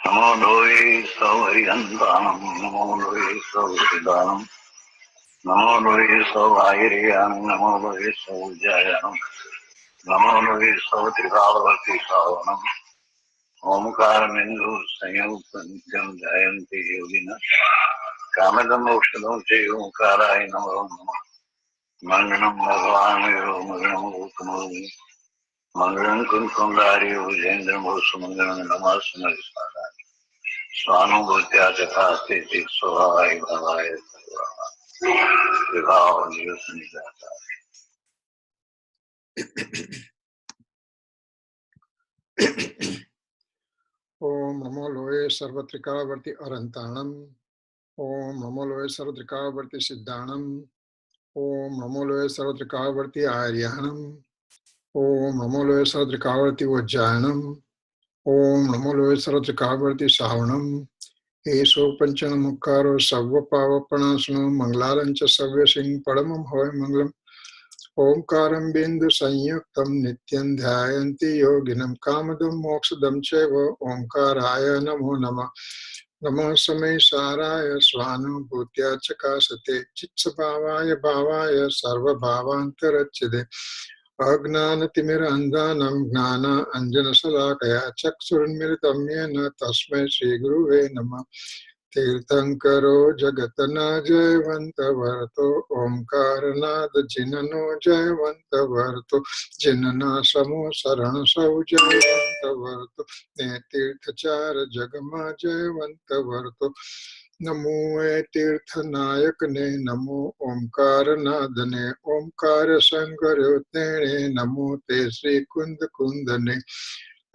Namo Doi Sauriyantanam, Namo Doi Sauridanam, Namo Doi Saurayiriyanam, Namo Doi Saurjayanam, Namo Doi Sautrikavati Savanam, Omkaramindhu Sanyupancham Jayanti Yogina, Kamadam Okshadam Chayumkaraya Namo Namo, Manganam Bhagavanayo Manganam Uttamam, Mangalam Kunkundari Vijendram Bhusumangalam Namasunari Sadhana. Swanubhutya Jathasti Swahai Bhavaya Vibhav Niyusanijata. Om Namo Loe Sarvatrikavarti Arantanam. Om Namo Loe Sarvatrikavarti Siddhanam. Om Namo Loe Sarvatrikavarti Aryanam. Om Namo Loe Sarvatrikavarti Vajjanam. Om Namo Loe Sarvatrikavarti Savanam. Eso Panchana Mukkaro Savva Pavapanasano Manglalancha Savya Singh Padamam Hoy Manglam. Omkaram Bindu Sanyuktam Nityam Dhyayanti Yoginam Kamadam Moksadam Cheva Omkaraya Namo Nama Namo Samay Saraya Swanu Bhutya Chakasate Chitsabhavaya Bhavaya Sarva Bhavantarachide Agnana Timirandanam Gnana Anjana Salakaya Chaksuranmiritam Yena Tasmai Sri Guruve Nama Tirthankaro Jagatana Jayavanta Varto Omkaranad Jinano Jayavanta Varto Jinana Samo Sarana Sau Jayavanta Varto Netirthachara Jagama Jayavanta Varto Namo Tirthanayakane Namo Omkaranadane Omkara Sankarotene Namo Te Sri Kunda Kundane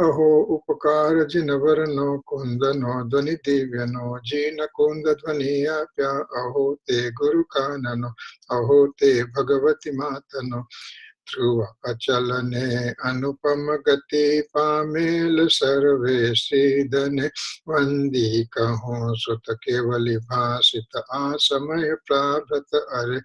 Aho Upakara Jinavarano Kundano Dvani Divyano Jina Kunda Dvaniyapya Aho Te Guru Kanano Aho Te Bhagavati Matano Dhruva Achalane Anupamagati Pamel Sarve Sridhane Vandi Kahon Sutta Kevali Bhasita Asamaya Prabhata Are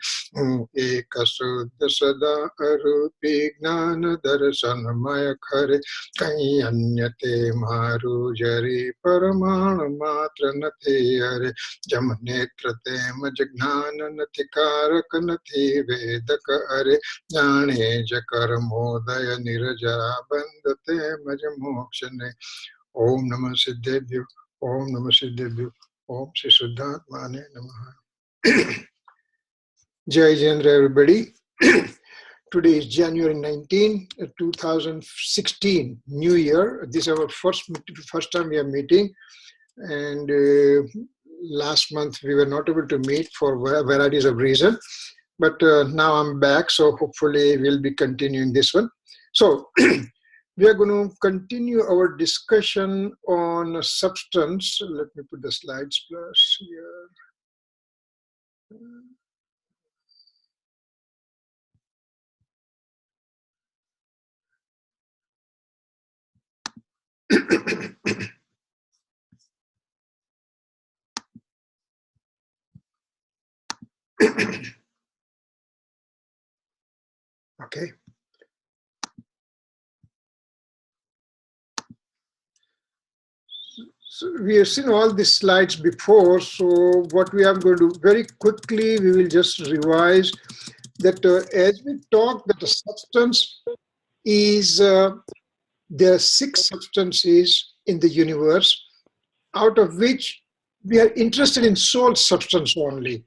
Eka Suddha Sada Arupi Gnana Darasanamaya Khare Kai Anyate Maru Jari Paramana Matra Nati Are Jamanetrate Majagnana Natikara Kanati Vedaka Are Jane Jakar Modaya Niraja Bandate Majamokshane Om Namah Siddhebhyo Om Namah Siddhebhyo Om Shri Suddhatmane Namaha. Jai Jendra everybody. Today is January 19, 2016, New Year. This is our first time we are meeting, and last month we were not able to meet for varieties of reasons. But now I'm back, so hopefully we'll be continuing this one. So we are going to continue our discussion on substance. Let me put the slides plus here. Okay. So we have seen all these slides before, so what we are going to do very quickly, we will just revise that as we talk that the substance is, there are 6 substances in the universe, out of which we are interested in soul substance only.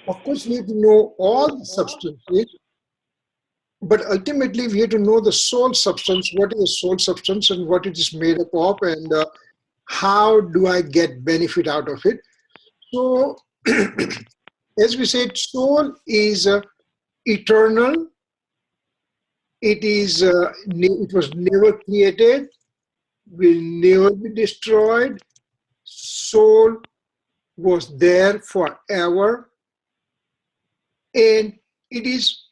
Of course, we have to know all the substances, but ultimately we have to know the soul substance, what is the soul substance and what it is made up of, and how do I get benefit out of it. So, as we said, soul is eternal. It is. It was never created, will never be destroyed. Soul was there forever, and it is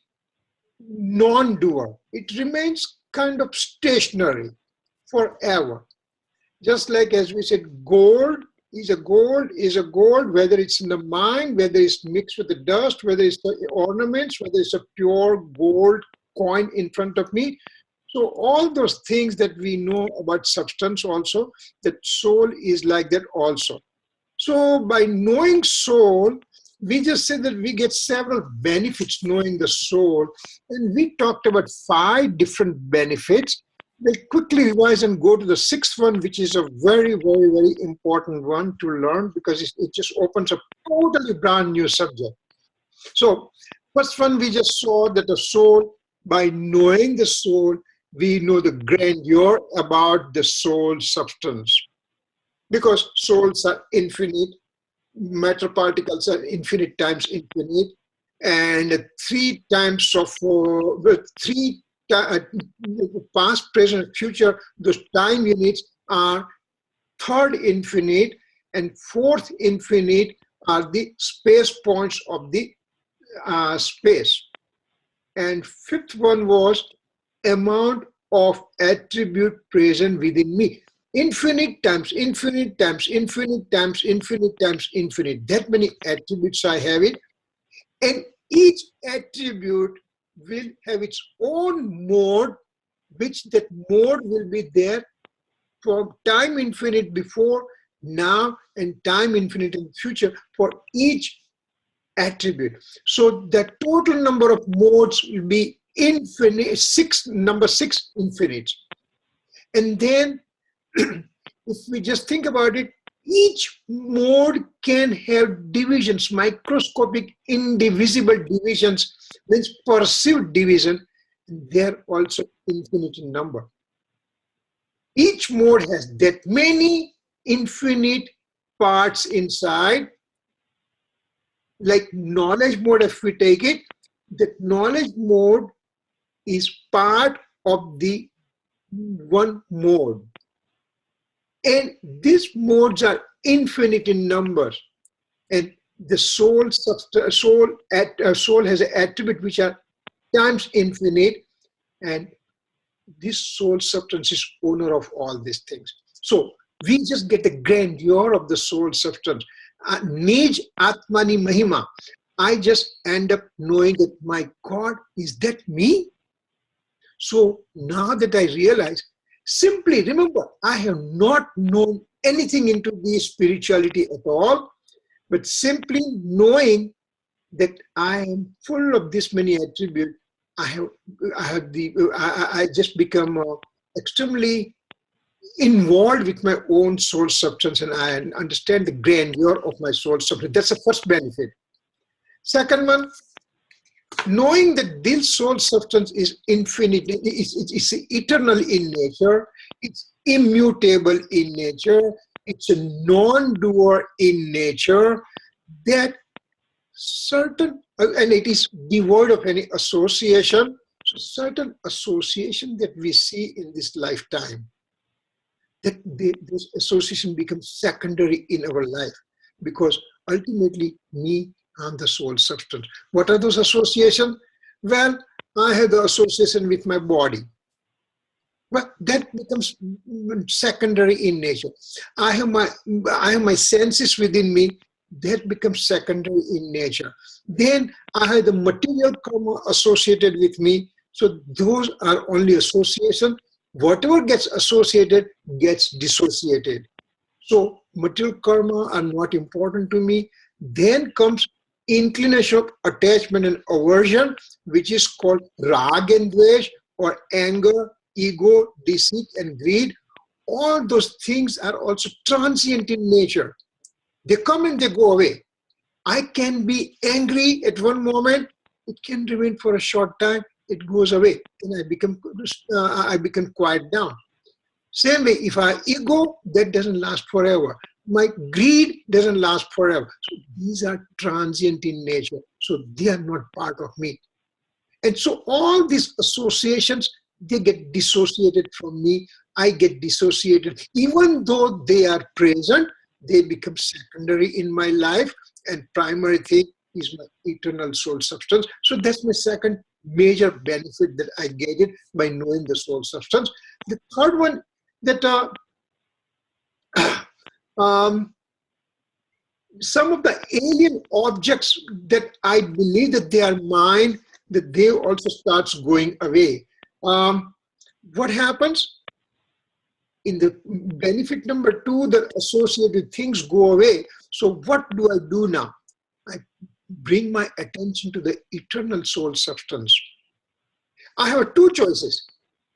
non-doer. It remains kind of stationary forever. Just like as we said, gold is a gold, whether it's in the mine, whether it's mixed with the dust, whether it's the ornaments, whether it's a pure gold coin in front of me, So all those things that we know about substance also, that soul is like that also. So by knowing soul, we just said that we get several benefits knowing the soul. And we talked about 5 different benefits. We'll quickly revise and go to the 6th one, which is a very, very, very important one to learn because it just opens a totally brand new subject. So first one, we just saw that the soul, by knowing the soul, we know the grandeur about the soul substance. Because souls are infinite, matter particles are infinite times infinite, and 3 times of past, present, future, those time units are 3rd infinite, and 4th infinite are the space points of the space. And 5th one was amount of attribute present within me. Infinite times infinite times infinite times infinite times infinite. That many attributes I have it. And each attribute will have its own mode, which that mode will be there from time infinite before, now, and time infinite in the future for each attribute. So the total number of modes will be infinite, number 6 infinite. And then if we just think about it, each mode can have divisions, microscopic, indivisible divisions, means perceived division. They're also infinite in number. Each mode has that many infinite parts inside. Like knowledge mode, if we take it, that knowledge mode is part of the one mode. And these modes are infinite in numbers. And the soul has an attribute which are times infinite, and this soul substance is owner of all these things. So we just get the grandeur of the soul substance. Nij Atmani Mahima. I just end up knowing that my God, is that me? So now that I realize, simply remember, I have not known anything into the spirituality at all, but simply knowing that I am full of this many attributes, I just become extremely involved with my own soul substance, and I understand the grandeur of my soul substance. That's the first benefit. Second one, knowing that this soul substance is infinite, it's eternal in nature, it's immutable in nature, it's a non-doer in nature, that certain, and it is devoid of any association, so certain association that we see in this lifetime, that this association becomes secondary in our life, because ultimately me, I'm the soul substance. What are those associations? Well, I have the association with my body, but that becomes secondary in nature. I have my senses within me, that becomes secondary in nature. Then I have the material karma associated with me, so those are only association. Whatever gets associated gets dissociated. So material karma are not important to me. Then comes inclination of attachment and aversion, which is called rag and dvesh, or anger, ego, deceit, and greed. All those things are also transient in nature. They come and they go away. I can be angry at one moment, it can remain for a short time, it goes away, and I become quiet down. Same way, if I ego, that doesn't last forever. My greed doesn't last forever. So these are transient in nature. So they are not part of me. And so all these associations, they get dissociated from me. I get dissociated. Even though they are present, they become secondary in my life, and primary thing is my eternal soul substance. So that's my second major benefit that I get it by knowing the soul substance. The third one, that some of the alien objects that I believe that they are mine, that they also starts going away. What happens? In the benefit number 2, the associated things go away. So what do I do now? I bring my attention to the eternal soul substance. I have two choices,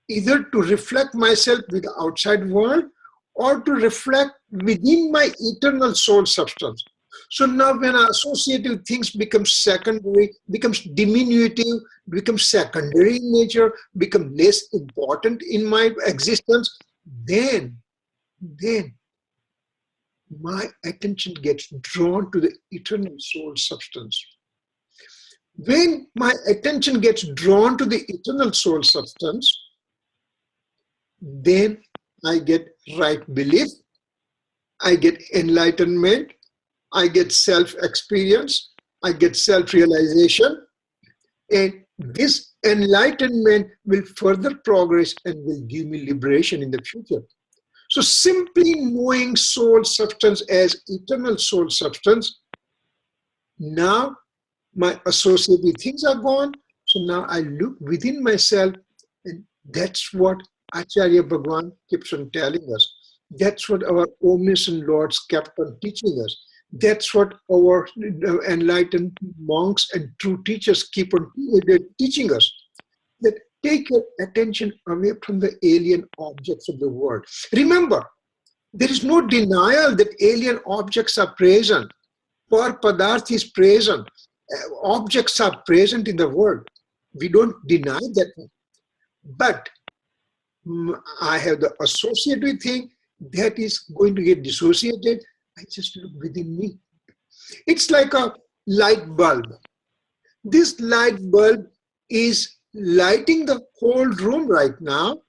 either to reflect myself with the outside world or to reflect within my eternal soul substance. So now when our associative things become secondary, becomes diminutive, becomes secondary in nature, become less important in my existence, then my attention gets drawn to the eternal soul substance. When my attention gets drawn to the eternal soul substance, then I get right belief, I get enlightenment, I get self-experience, I get self-realization, and this enlightenment will further progress and will give me liberation in the future. So simply knowing soul substance as eternal soul substance, now my associated things are gone. So now I look within myself, and that's what Acharya Bhagwan keeps on telling us. That's what our omniscient lords kept on teaching us. That's what our enlightened monks and true teachers keep on teaching us. That take your attention away from the alien objects of the world. Remember, there is no denial that alien objects are present. Par Padarth is present. Objects are present in the world. We don't deny that. But I have the associative thing that is going to get dissociated. I just look within me. It's like a light bulb. This light bulb is lighting the whole room right now.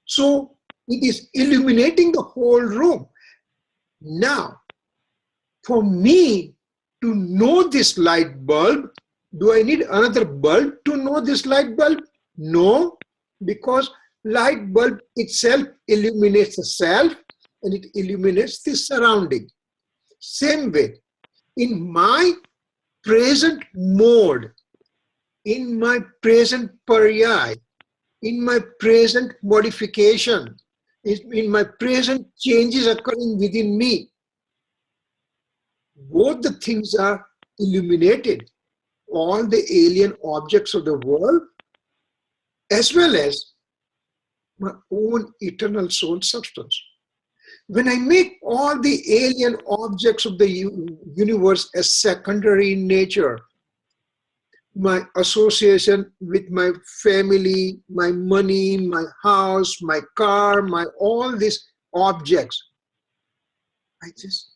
So it is illuminating the whole room. Now, for me to know this light bulb, do I need another bulb to know this light bulb? No, because light bulb itself illuminates the self and it illuminates the surrounding. Same way, in my present mode, in my present paryay, in my present modification, in my present changes occurring within me, both the things are illuminated. All the alien objects of the world, as well as my own eternal soul substance. When I make all the alien objects of the universe as secondary in nature, my association with my family, my money, my house, my car, my all these objects, I just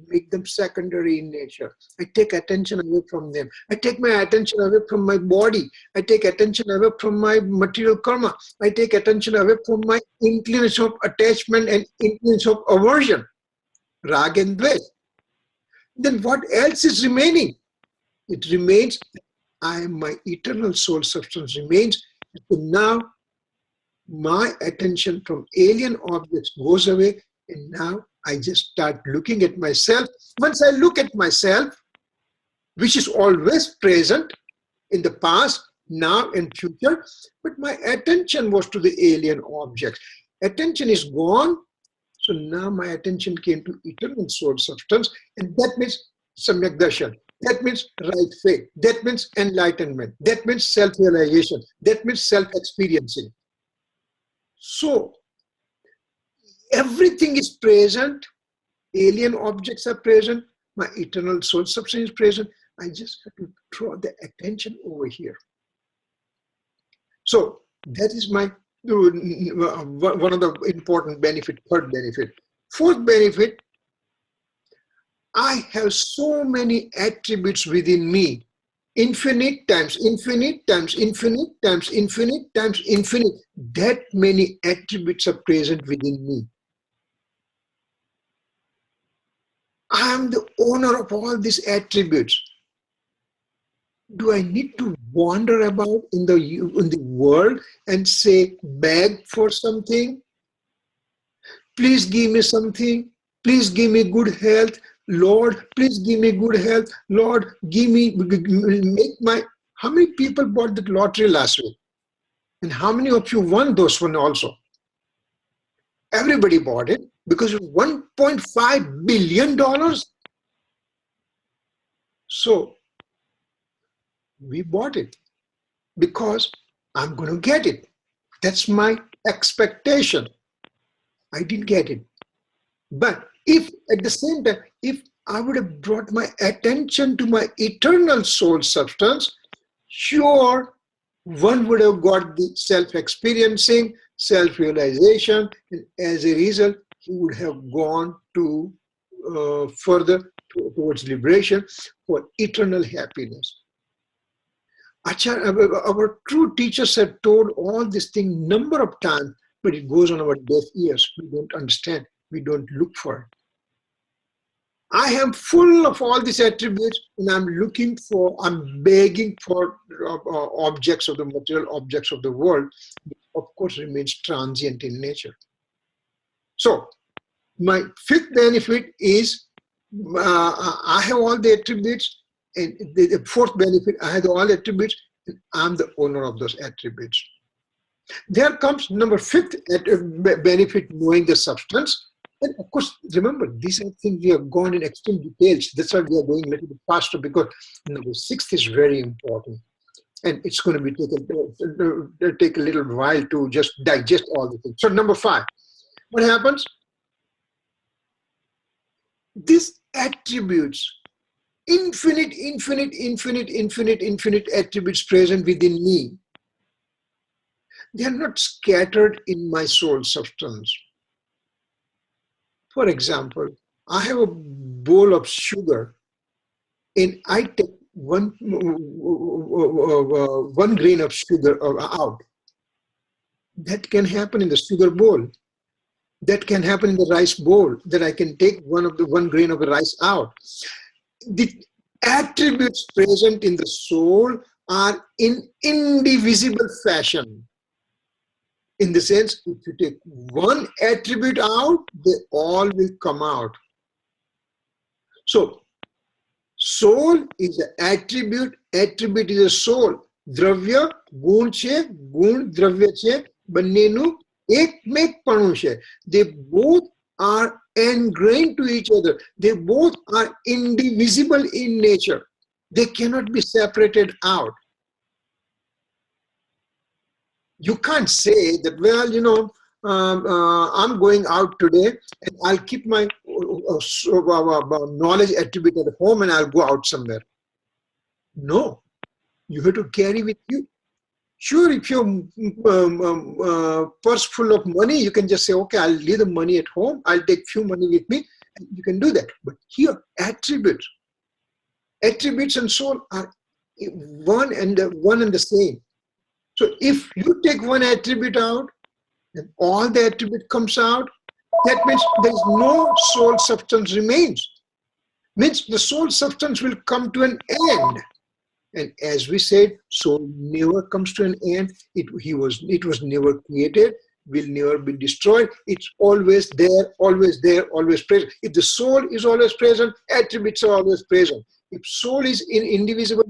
make them secondary in nature. I take attention away from them. I take my attention away from my body. I take attention away from my material karma. I take attention away from my inclination of attachment and inclination of aversion, rag and dvesh. Then what else is remaining? It remains, I am my eternal soul substance remains. So now my attention from alien objects goes away, and now I just start looking at myself. Once I look at myself, which is always present in the past, now, and future, but my attention was to the alien objects. Attention is gone, so now my attention came to eternal soul substance, and that means samyak darshan. That means right faith. That means enlightenment. That means self-realization. That means self-experiencing. So, everything is present, alien objects are present, my eternal soul substance is present. I just have to draw the attention over here. So that is my one of the important benefit, third benefit. Fourth benefit, I have so many attributes within me. Infinite times infinite times infinite times infinite times infinite. That many attributes are present within me. I am the owner of all these attributes. Do I need to wander about in the world and say, beg for something? Please give me something. Please give me good health. Lord, please give me good health. Lord, give me, make my... How many people bought the lottery last week? And how many of you won those one also? Everybody bought it because of $1.5 billion. So we bought it because I'm going to get it. That's my expectation. I didn't get it. But if at the same time, if I would have brought my attention to my eternal soul substance, sure, one would have got the self-experiencing, self-realization, and as a result, he would have gone to further towards liberation for eternal happiness. Our true teachers have told all this thing number of times, but it goes on our deaf ears. We don't understand. We don't look for it. I am full of all these attributes, and I'm begging for objects of the material objects of the world, which of course remains transient in nature. So, my fifth benefit is I have all the attributes, and the fourth benefit, I have all attributes, and I'm the owner of those attributes. There comes number fifth benefit, knowing the substance. And of course, remember, these are things we have gone in extreme details. That's why we are going a little bit faster, because number sixth is very important. And it's going to be take a little while to just digest all the things. So number five, what happens? These attributes, infinite attributes present within me, they are not scattered in my soul substance. For example, I have a bowl of sugar and I take one grain of sugar out. That can happen in the sugar bowl. That can happen in the rice bowl, that I can take one grain of the rice out. The attributes present in the soul are in indivisible fashion. In the sense, if you take one attribute out, they all will come out. So, soul is an attribute is a soul. Dravya, gun che, gun dravya che, bannenu ekmekpanu che. They both are ingrained to each other. They both are indivisible in nature. They cannot be separated out. You can't say that, well, I'm going out today and I'll keep my knowledge attribute at home and I'll go out somewhere. No, you have to carry with you. Sure, if your purse full of money, you can just say, okay, I'll leave the money at home. I'll take few money with me. And you can do that. But here, attributes and soul are one and the same. So if you take one attribute out and all the attribute comes out, that means there is no soul substance remains. Means the soul substance will come to an end. And as we said, soul never comes to an end. It was never created, will never be destroyed. It's always there, always present. If the soul is always present, attributes are always present. If soul is in indivisible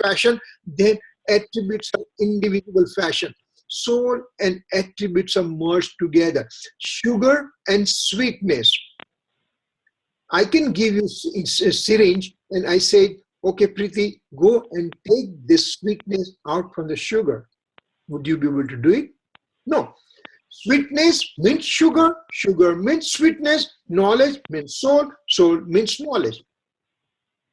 fashion, then attributes are indivisible fashion. Soul and attributes are merged together. Sugar and sweetness. I can give you a syringe and I say, okay, Preeti, go and take this sweetness out from the sugar. Would you be able to do it? No. Sweetness means sugar, sugar means sweetness, knowledge means soul, soul means knowledge.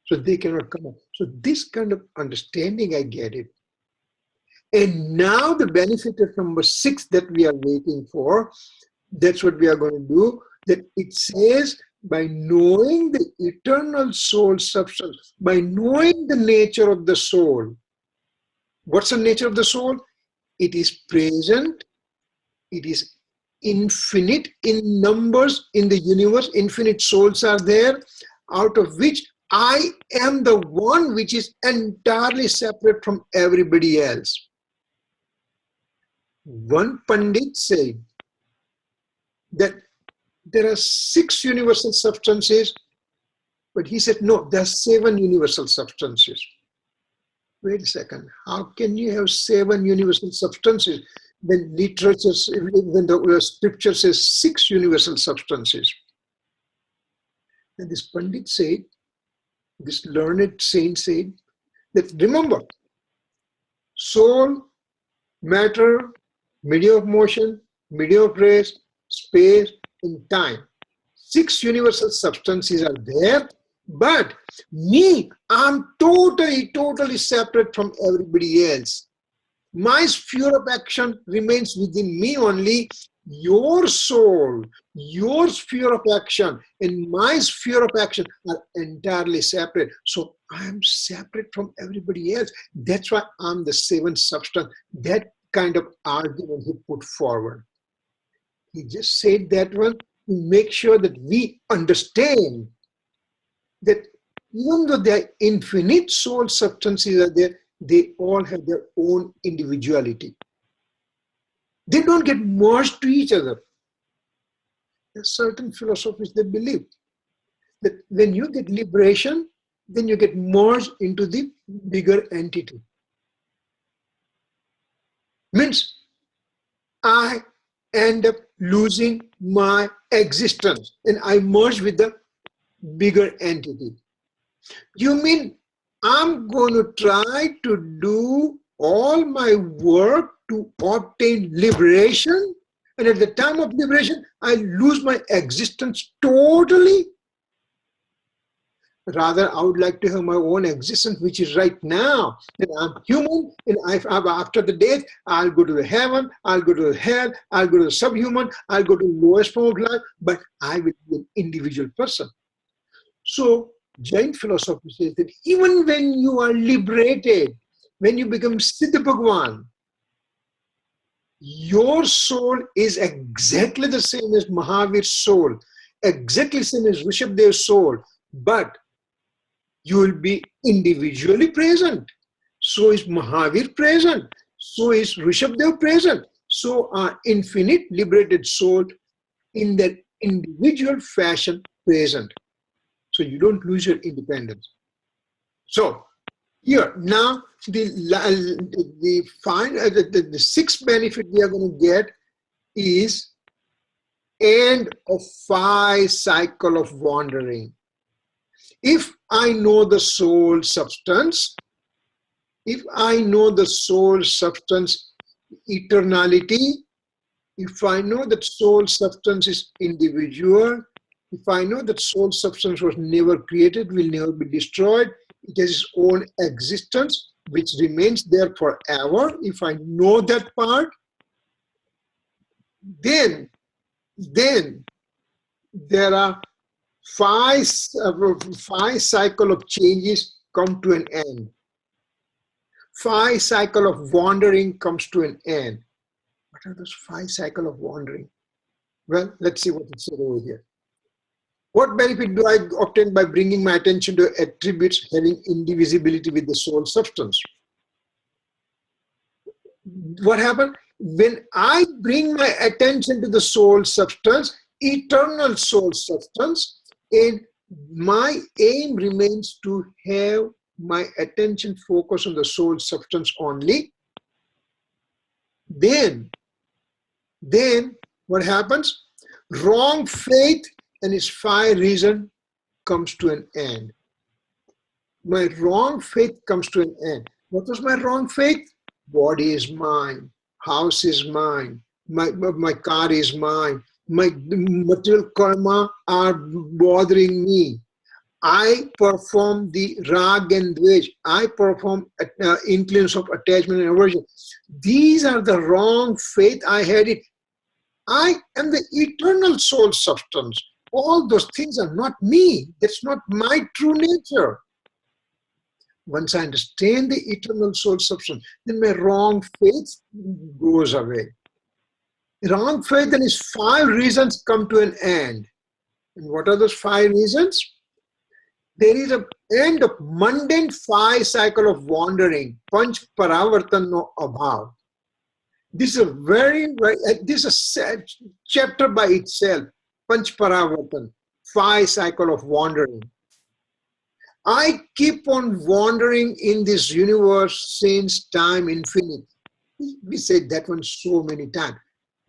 So they cannot come up. So this kind of understanding, I get it. And now the benefit of number 6 that we are waiting for, that's what we are going to do, that it says, by knowing the eternal soul substance, by knowing the nature of the soul. What's the nature of the soul? It is present, it is infinite in numbers in the universe, infinite souls are there, out of which I am the one which is entirely separate from everybody else. One Pandit said that there are 6 universal substances, but he said, no, there are 7 universal substances. Wait a second. How can you have 7 universal substances when when the scripture says 6 universal substances? And this Pandit said, this learned saint said, that remember, soul, matter, medium of motion, medium of rest, space, and time. 6 universal substances are there, but me, I'm totally separate from everybody else. My sphere of action remains within me only. Your soul, your sphere of action, and my sphere of action are entirely separate. So I am separate from everybody else. That's why I'm the 7th substance. That kind of argument he put forward. He just said that one to make sure that we understand that even though there are infinite soul substances are there, they all have their own individuality. They don't get merged to each other. There are certain philosophies that believe that when you get liberation, then you get merged into the bigger entity. Means I end up losing my existence and I merge with the bigger entity. You mean I'm going to try to do all my work to obtain liberation, and at the time of liberation, I lose my existence totally? Rather, I would like to have my own existence, which is right now. That I'm human, and after the death, I'll go to the heaven, I'll go to the hell, I'll go to the subhuman, I'll go to the lowest form of life, but I will be an individual person. So, Jain philosophy says that even when you are liberated, when you become Siddha Bhagwan, your soul is exactly the same as Mahavir's soul, exactly the same as Rishabhadev's soul, but you will be individually present. So is Mahavir present, so is Rishabhadev present, so are infinite liberated soul in their individual fashion present. So you don't lose your independence. So here now the 6th benefit we are going to get is end of 5 cycle of wandering. If I know the soul substance, if I know the soul substance eternality, if I know that soul substance is individual, if I know that soul substance was never created, will never be destroyed, it has its own existence, which remains there forever, if I know that part, then there are 5 cycle of changes come to an end. 5 cycle of wandering comes to an end. What are those 5 cycle of wandering? Well, let's see what it said over here. What benefit do I obtain by bringing my attention to attributes having indivisibility with the soul substance? What happened? When I bring my attention to the soul substance, eternal soul substance, and my aim remains to have my attention focus on the soul substance only, then what happens? Wrong faith and its 5 reasons comes to an end. My wrong faith comes to an end. What was my wrong faith? Body is mine, house is mine, my car is mine, my material karma are bothering me. I perform the rag and dvesh. I perform inclinations of attachment and aversion. These are the wrong faith I had it. I am the eternal soul substance. All those things are not me. That's not my true nature. Once I understand the eternal soul substance, then my wrong faith goes away. Wrong faith and its 5 reasons come to an end. And what are those 5 reasons? There is an end of mundane 5 cycle of wandering. Panch paravartan no abhav. This is this is a chapter by itself. Panch paravartan, 5 cycle of wandering. I keep on wandering in this universe since time infinite. We said that one so many times.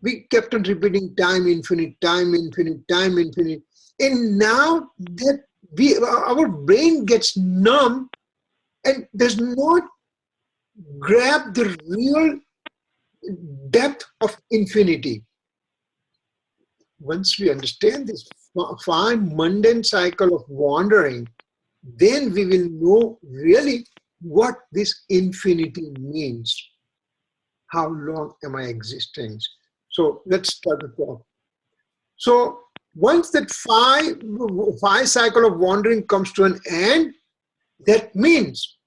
We kept on repeating time infinite, time infinite, time infinite. And now that our brain gets numb and does not grab the real depth of infinity. Once we understand this fine mundane cycle of wandering, then we will know really what this infinity means. How long am I existing? So let's start to talk. So once that five cycle of wandering comes to an end, that means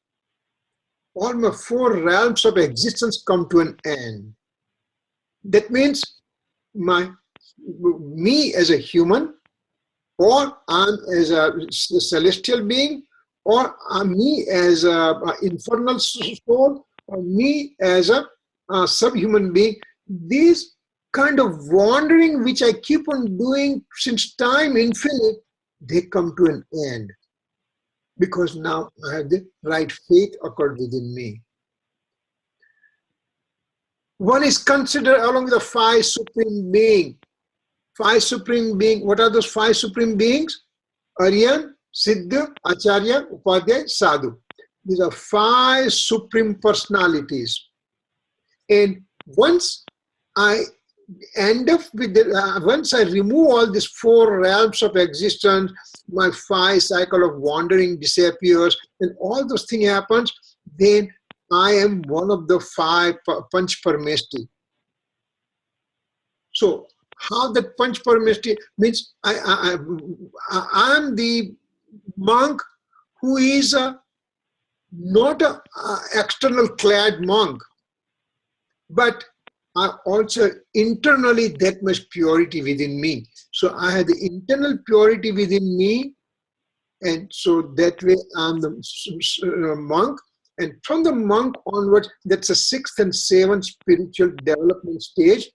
all my four realms of existence come to an end. That means me as a human, or I'm as a celestial being, or me as a infernal soul, or me as a subhuman being. These kind of wandering which I keep on doing since time infinite, they come to an end. Because now I have the right faith occurred within me. One is considered along with the five supreme beings. Five supreme beings. What are those five supreme beings? Aryan, Siddha, Acharya, Upadhyay, Sadhu. These are five supreme personalities. And once I end up with once I remove all these four realms of existence, my five cycle of wandering disappears, and all those things happens, then I am one of the five Panch Parameshti. So how that Panch Parameshti means I am the monk who is not an external clad monk, but I also internally that much purity within me. So I have the internal purity within me, and so that way I'm the monk. And from the monk onwards, that's a sixth and seventh spiritual development stage.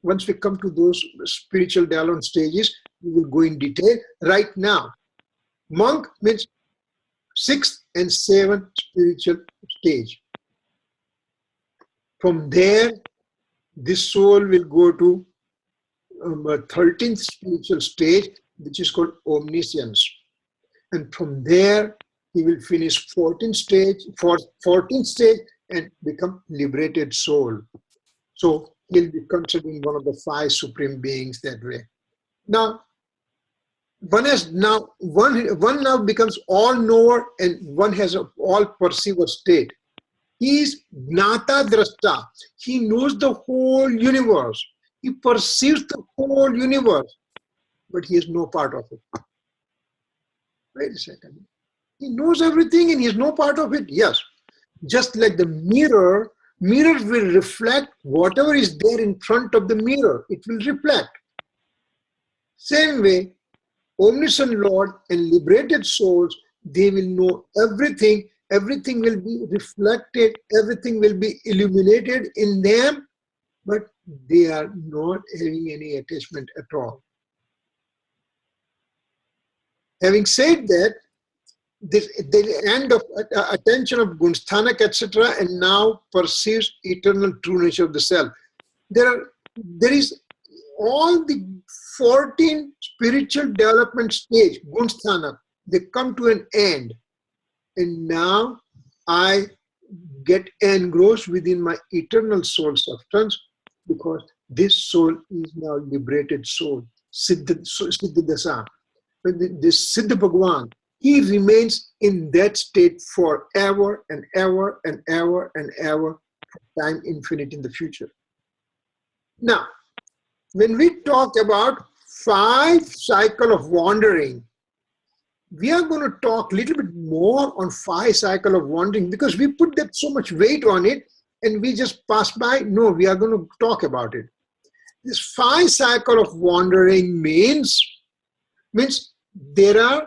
Once we come to those spiritual development stages, we will go in detail. Right now, monk means sixth and seventh spiritual stage. From there, this soul will go to a 13th spiritual stage, which is called omniscience. And from there, he will finish 14th stage and become liberated soul. So he'll be considered one of the five supreme beings that way. Now, one now becomes all knower, and one has an all perceiver state. He is Gnata Drashta. He knows the whole universe. He perceives the whole universe, but he is no part of it. Wait a second. He knows everything and he is no part of it. Yes. Just like the mirror will reflect whatever is there in front of the mirror. It will reflect. Same way, omniscient Lord and liberated souls, they will know everything. Everything will be reflected. Everything will be illuminated in them, but they are not having any attachment at all. Having said that, the end of attention of Gunsthanak, etc., and now perceives eternal true nature of the self. There is all the 14 spiritual development stage, Gunsthanak, they come to an end. And now I get engrossed within my eternal soul substance, because this soul is now liberated soul, Siddha Dasa. This Siddha Bhagavan, he remains in that state forever and ever and ever and ever, time infinite in the future. Now, when we talk about five cycle of wandering, we are going to talk a little bit more on five cycle of wandering, because we put that so much weight on it and we just pass by. No, we are going to talk about it. This five cycle of wandering means there are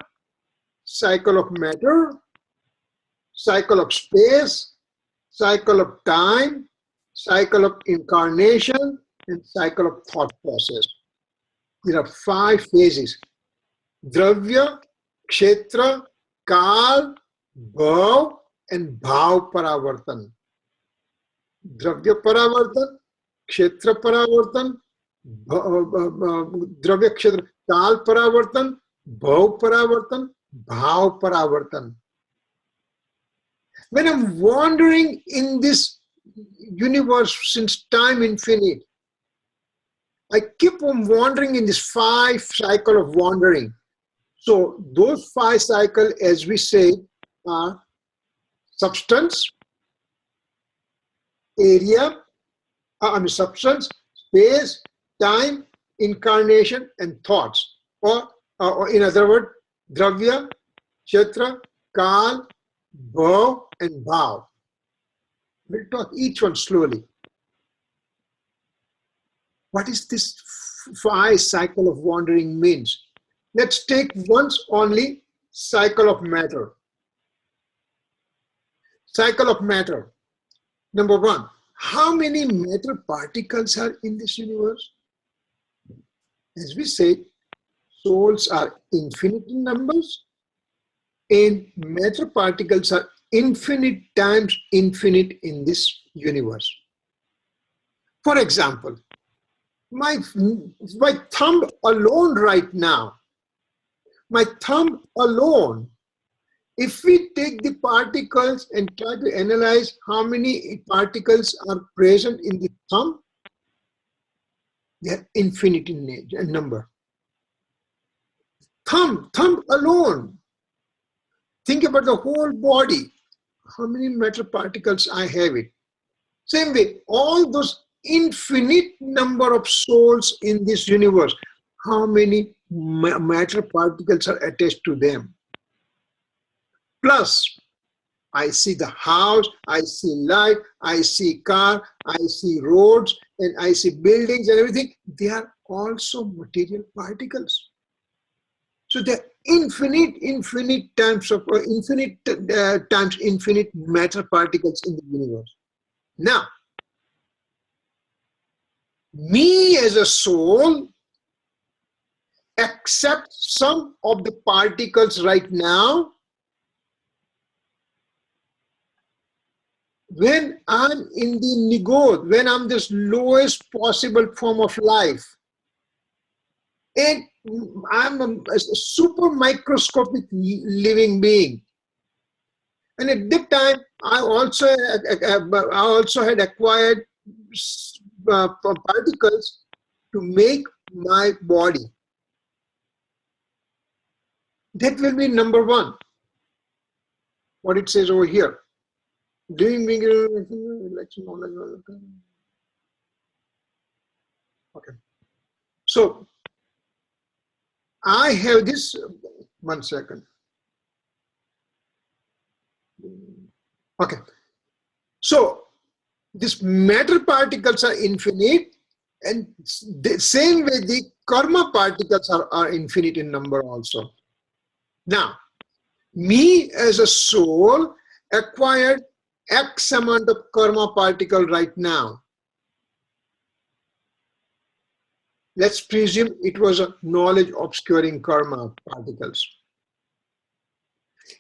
cycle of matter, cycle of space, cycle of time, cycle of incarnation, and cycle of thought process. There are five phases: Dravya, Kshetra, Kal, Bhav, and Bhav Paravartan. Dravya Paravartan, Kshetra Paravartan, Dravya Kshetra, Kal Paravartan, Bhav Paravartan, Bhav Paravartan. When I'm wandering in this universe since time infinite, I keep on wandering in this 5 cycle of wandering. So those 5 cycles, as we say, are substance, area, substance, space, time, incarnation, and thoughts. Or in other words, Dravya, Kshetra, Kal, Bhav, and Bhav. We'll talk each one slowly. What is this 5 cycle of wandering means? Let's take once only cycle of matter. Cycle of matter. Number 1, how many matter particles are in this universe? As we said, souls are infinite in numbers, and matter particles are infinite times infinite in this universe. For example, my thumb alone right now, my thumb alone, if we take the particles and try to analyze how many particles are present in the thumb, they are infinite in number. Thumb alone. Think about the whole body. How many matter particles I have it? Same way, all those infinite number of souls in this universe, how many matter particles are attached to them? Plus, I see the house, I see light, I see car, I see roads, and I see buildings and everything. They are also material particles. So there are infinite times infinite matter particles in the universe. Now, me as a soul accepts some of the particles right now. When I'm in the nigod, when I'm this lowest possible form of life, and I'm a super microscopic living being, and at that time I also had acquired particles to make my body. That will be number 1. What it says over here. Doing election. Okay. So I have this, 1 second. Okay. So these matter particles are infinite, and the same way the karma particles are infinite in number also. Now, me as a soul acquired X amount of karma particle right now. Let's presume it was a knowledge obscuring karma particles.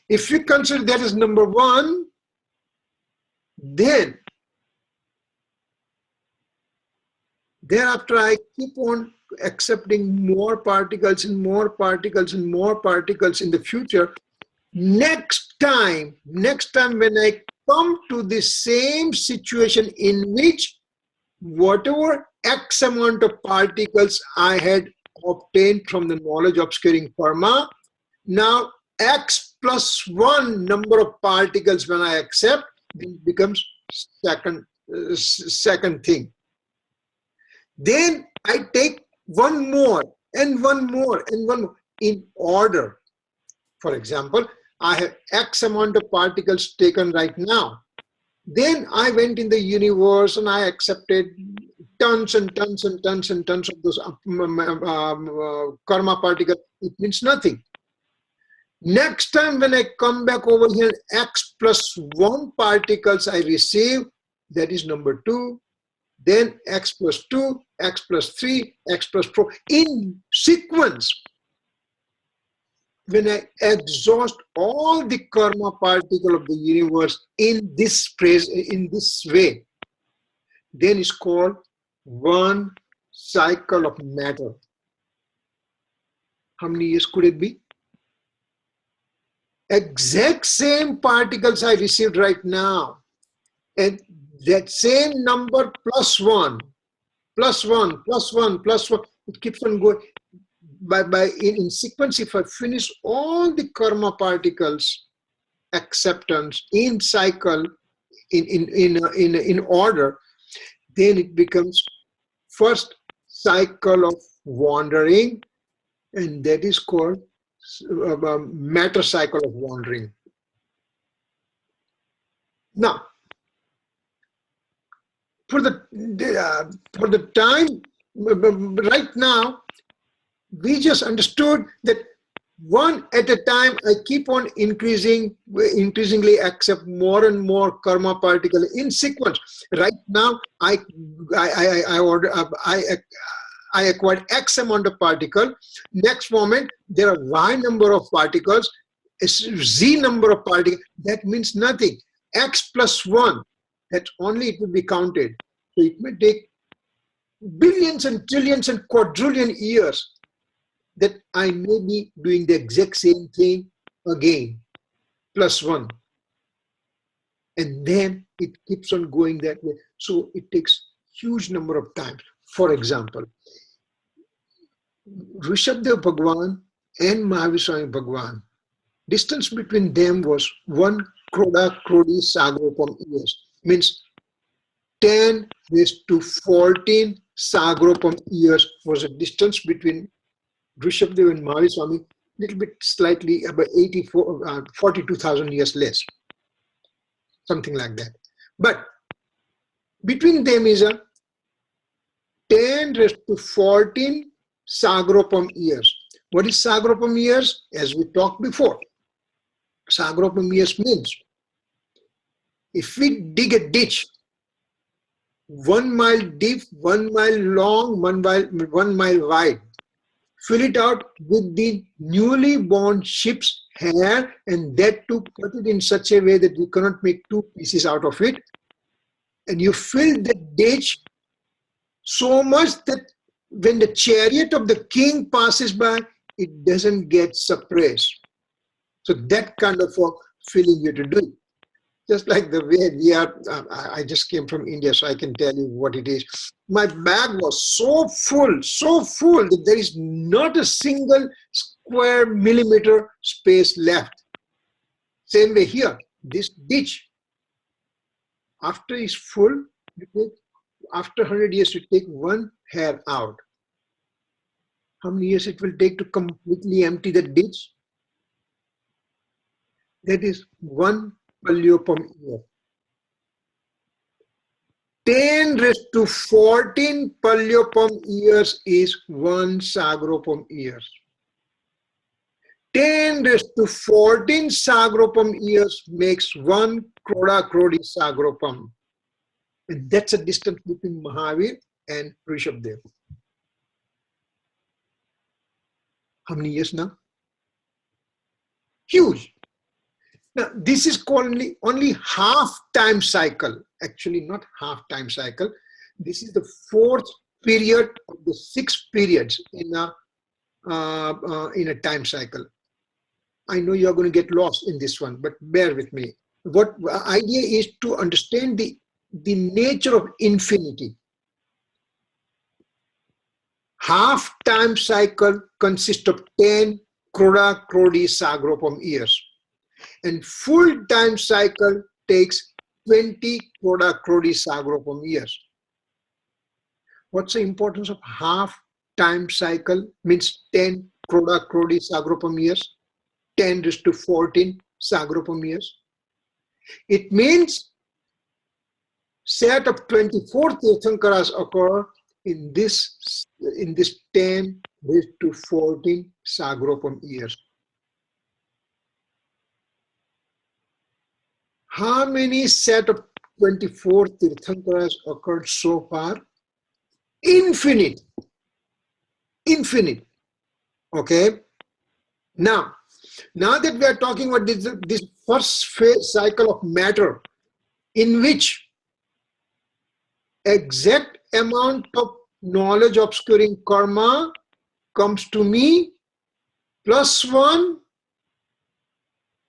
If we consider that as number 1, then thereafter I keep on accepting more particles and more particles and more particles in the future. Next time when I come to the same situation in which whatever X amount of particles I had obtained from the knowledge obscuring karma, now X plus 1 number of particles when I accept, it becomes second thing. Then I take 1 more and 1 more and 1 more in order. For example, I have X amount of particles taken right now. Then I went in the universe and I accepted tons and tons and tons and tons of those karma particles. It means nothing. Next time when I come back over here, X plus 1 particles I receive, that is number 2. Then X plus 2, X plus 3, X plus 4 in sequence. when I exhaust all the karma particle of the universe in this way, then it's called one cycle of matter. How many years could it be? Exact same particles I received right now, and that same number plus one, plus one, plus one, plus one. It keeps on going. In sequence, if I finish all the karma particles acceptance in cycle in order, then it becomes first cycle of wandering, and that is called matter cycle of wandering. Now, for the time right now, we just understood that one at a time I keep on increasingly accept more and more karma particle in sequence. Right now, I acquired X amount of particle. Next moment, there are Y number of particles, Z number of particles. That means nothing. X plus 1, that only it will be counted. So it may take billions and trillions and quadrillion years that I may be doing the exact same thing again, plus 1. And then it keeps on going that way. So it takes huge number of times. For example, Rishabdev Bhagwan and Mahavishwami Bhagwan, distance between them was 1 crore sagropam years, means 10 raised to 14 sagropam years was the distance between Rishabdev and Mahavishwami, little bit slightly about 42,000 years less, something like that. But between them is a 10 raised to 14 sagropam years. What is sagropam years? As we talked before, sagropam years means if we dig a ditch 1 mile deep, 1 mile long, 1 mile wide, fill it out with the newly born sheep's hair, and that too cut it in such a way that you cannot make 2 pieces out of it, and you fill the ditch so much that when the chariot of the king passes by, it doesn't get suppressed. So that kind of filling you to do. Just like the way we are, I just came from India, so I can tell you what it is. My bag was so full that there is not a single square millimeter space left. Same way here, this ditch, after it's full, after 100 years, you take 1 hair out. How many years it will take to completely empty the ditch? That is 1 palyopam year. 10 raised to 14 palyopam years is 1 sagropam years. 10 raised to 14 sagropam years makes 1 crore sagropam. And that's a distance between Mahavir and Rishabdev. How many years now? Huge. Now, this is called only half-time cycle. Actually, not half-time cycle. This is the 4th period of the 6 periods in a time cycle. I know you're going to get lost in this one, but bear with me. What idea is to understand the nature of infinity. Half-time cycle consists of 10 crore sagropam years. And full time cycle takes 20 crore sagropam years. What's the importance of half time cycle? Means 10 crore sagropam years, 10 raised to 14 sagropam years. It means set of 24 Tirthankaras occur in this 10 raised to 14 sagropam years. How many set of 24 Tirthankaras occurred so far? Infinite. Infinite. Okay. Now, Now that we are talking about this first phase cycle of matter, in which exact amount of knowledge obscuring karma comes to me, +1,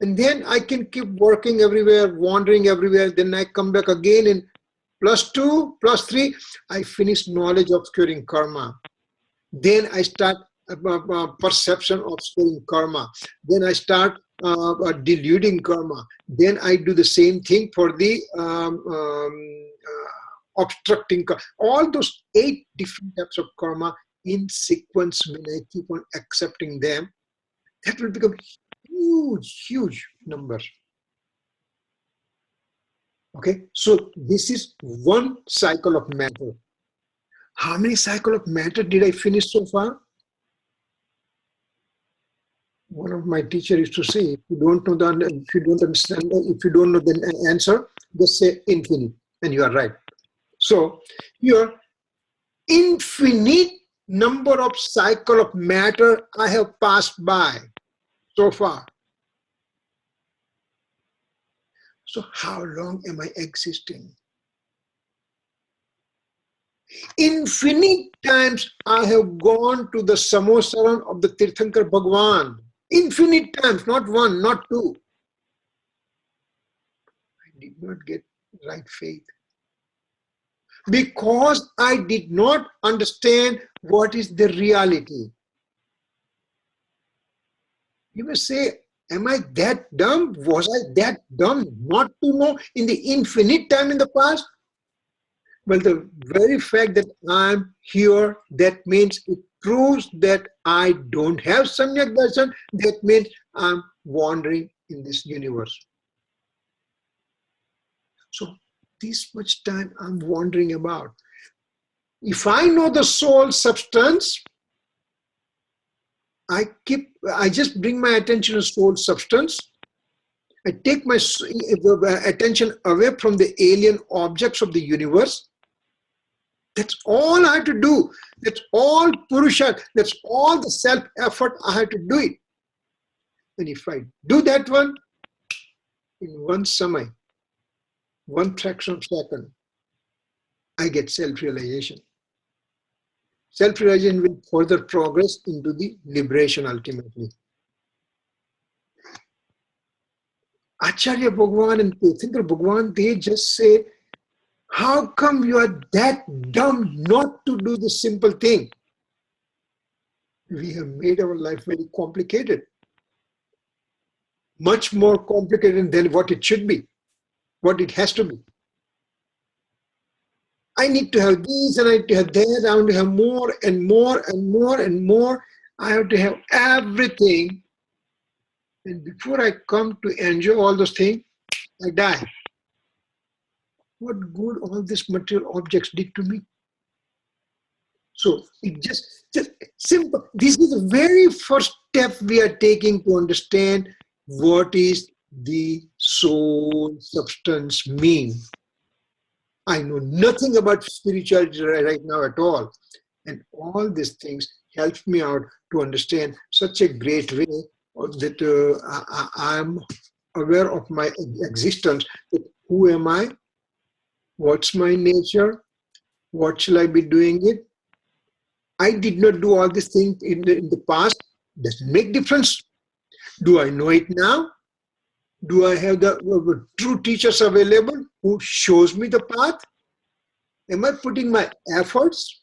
and then I can keep working everywhere, wandering everywhere. Then I come back again in +2, +3. I finish knowledge obscuring karma. Then I start perception obscuring karma. Then I start deluding karma. Then I do the same thing for the obstructing karma. All those 8 different types of karma in sequence, when I keep on accepting them, that will become huge numbers. Okay, so this is one cycle of matter. How many cycle of matter did I finish so far? One of my teachers used to say, if you don't know if you don't understand, if you don't know the answer, just say infinite, and you are right. So your infinite number of cycle of matter I have passed by so far. So how long am I existing? Infinite times I have gone to the Samosaran of the Tirthankar Bhagwan. Infinite times, not 1, not 2. I did not get right faith, because I did not understand what is the reality. You may say, am I that dumb? Was I that dumb not to know in the infinite time in the past? Well, the very fact that I'm here, that means it proves that I don't have Samyak Darshan. That means I'm wandering in this universe. So this much time I'm wandering about. If I know the soul substance, I just bring my attention to soul substance. I take my attention away from the alien objects of the universe. That's all I have to do. That's all Purusha. That's all the self-effort I have to do it. And if I do that one, in one samay, one fraction of second, I get self-realization. Self-realization will further progress into the liberation ultimately. Acharya Bhagwan and Tirthankar Bhagwan, they just say, how come you are that dumb not to do the simple thing? We have made our life very complicated. Much more complicated than what it should be, what it has to be. I need to have this and I need to have that. I want to have more and more and more and more. I have to have everything. And before I come to enjoy all those things, I die. What good all these material objects did to me? So it just simple. This is the very first step we are taking to understand what is the soul substance mean. I know nothing about spirituality right now at all. And all these things help me out to understand such a great way that I'm aware of my existence. That who am I? What's my nature? What shall I be doing it? I did not do all these things in the past. Doesn't make difference. Do I know it now? Do I have the true teachers available who shows me the path? Am I putting my efforts,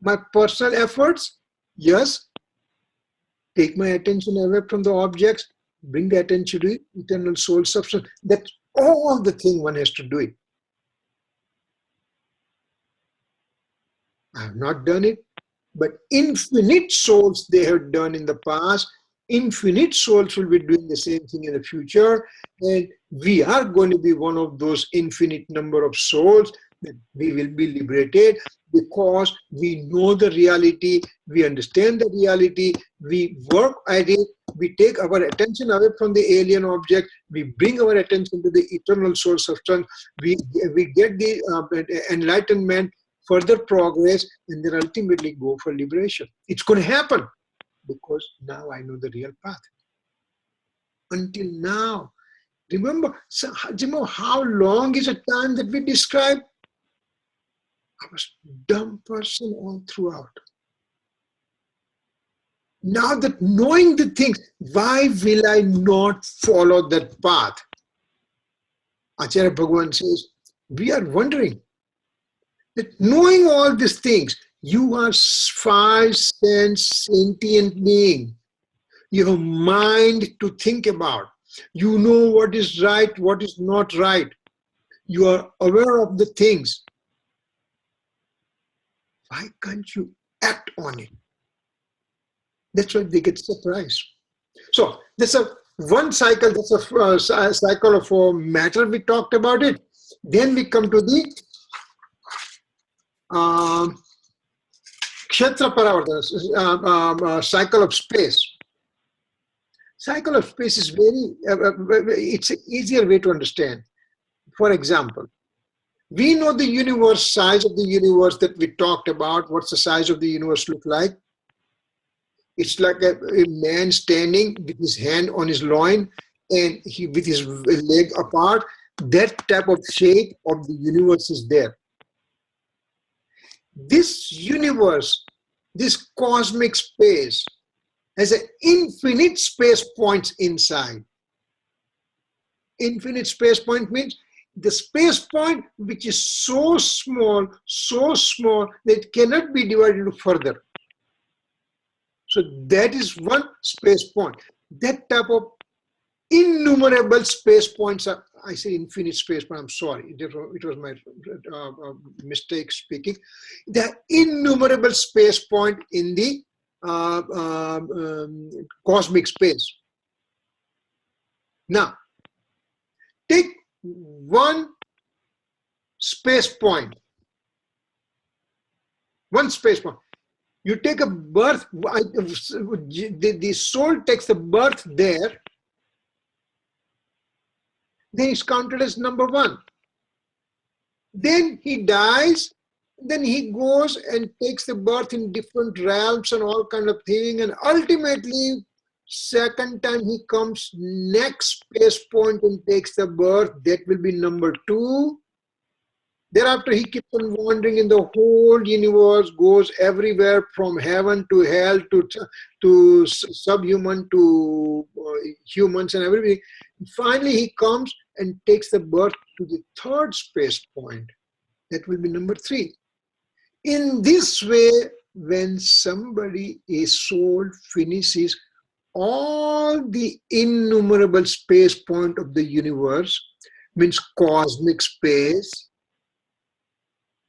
my personal efforts? Yes. Take my attention away from the objects, bring the attention to eternal soul substance. That's all the thing one has to do it. I have not done it, but infinite souls they have done in the past. Infinite souls will be doing the same thing in the future, and we are going to be one of those infinite number of souls that we will be liberated because we know the reality, we understand the reality, we work at it, we take our attention away from the alien object, we bring our attention to the eternal soul substance, we get the enlightenment, further progress, and then ultimately go for liberation. It's going to happen because now I know the real path. until now. Remember how long is a time that we describe? I was a dumb person all throughout. Now that knowing the things, why will I not follow that path? Acharya Bhagavan says, we are wondering that knowing all these things, you are 5-sense sentient being. You have mind to think about. You know what is right, what is not right. You are aware of the things. Why can't you act on it? That's why they get surprised. So that's a one cycle. That's a cycle of matter. We talked about it. Then we come to the Kshetra Paravartana, cycle of space. Cycle of space is it's an easier way to understand. For example, we know the universe, size of the universe that we talked about. What's the size of the universe look like? It's like a man standing with his hand on his loin and he with his leg apart. That type of shape of the universe is there. This universe, this cosmic space, has an infinite space points inside. Infinite space point means the space point which is so small that it cannot be divided into further. So that is one space point. That type of innumerable space points are, I say infinite space point, I'm sorry, it was my mistake speaking. There are innumerable space point in the cosmic space. Now, take one space point. One space point. You take a birth, the soul takes a birth there, then it's counted as number one. Then he dies, then he goes and takes the birth in different realms and all kind of thing, and ultimately, second time he comes, next space point and takes the birth, that will be number two. Thereafter, he keeps on wandering in the whole universe, goes everywhere from heaven to hell to subhuman to humans and everything. Finally, he comes and takes the birth to the third space point. That will be number three. In this way, when somebody, a soul, finishes all the innumerable space point of the universe, means cosmic space,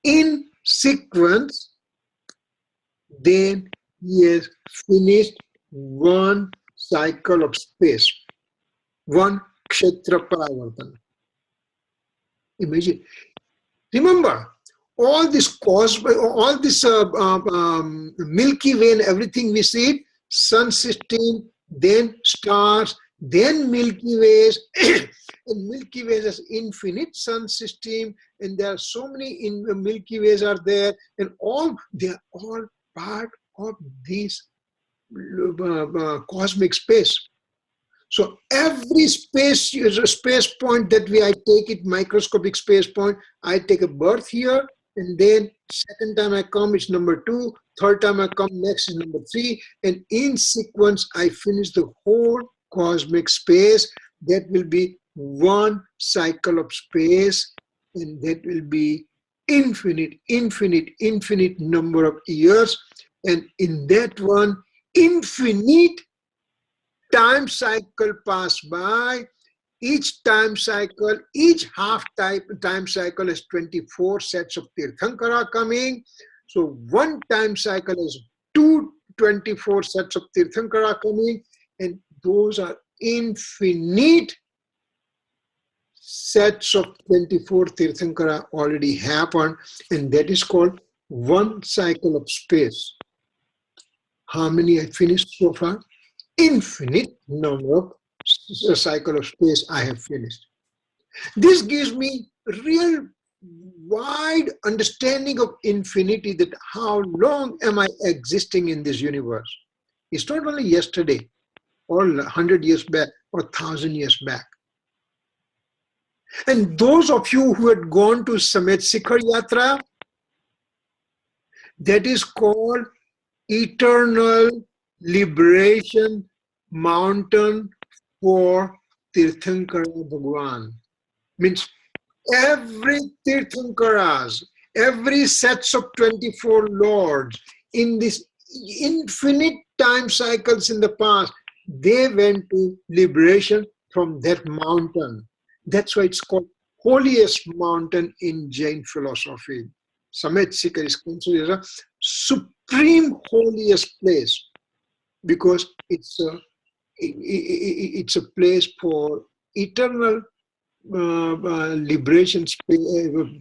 in sequence, then he has finished one cycle of space, one Kshetra Paravartana. Imagine. Remember, all this Milky Way and everything we see, sun system, then stars, then Milky Ways, and Milky Ways has infinite sun system, and there are so many Milky Ways are there, and they are all part of this cosmic space. So every space is a space point that I take it, microscopic space point, I take a birth here, and then second time I come, it's number two, third time I come, next is number three, and in sequence, I finish the whole cosmic space. That will be one cycle of space, and that will be infinite number of years. And in that one, infinite time cycle pass by. Each time cycle, each half time cycle has 24 sets of Tirthankara coming. So one time cycle has 24 sets of Tirthankara coming, and those are infinite sets of 24 Tirthankara already happened, and that is called one cycle of space. How many I finished so far? Infinite number of cycle of space I have finished. This gives me real wide understanding of infinity, that how long am I existing in this universe? It's not only yesterday or 100 years back. or 1,000 years back. And those of you who had gone to Samet Sikhar Yatra, that is called Eternal Liberation Mountain for Tirthankara Bhagwan. Means every Tirthankaras, every sets of 24 lords in this infinite time cycles in the past, they went to liberation from that mountain. That's why it's called holiest mountain in Jain philosophy. Samet Sikhar is considered a supreme holiest place because it's a place for eternal liberation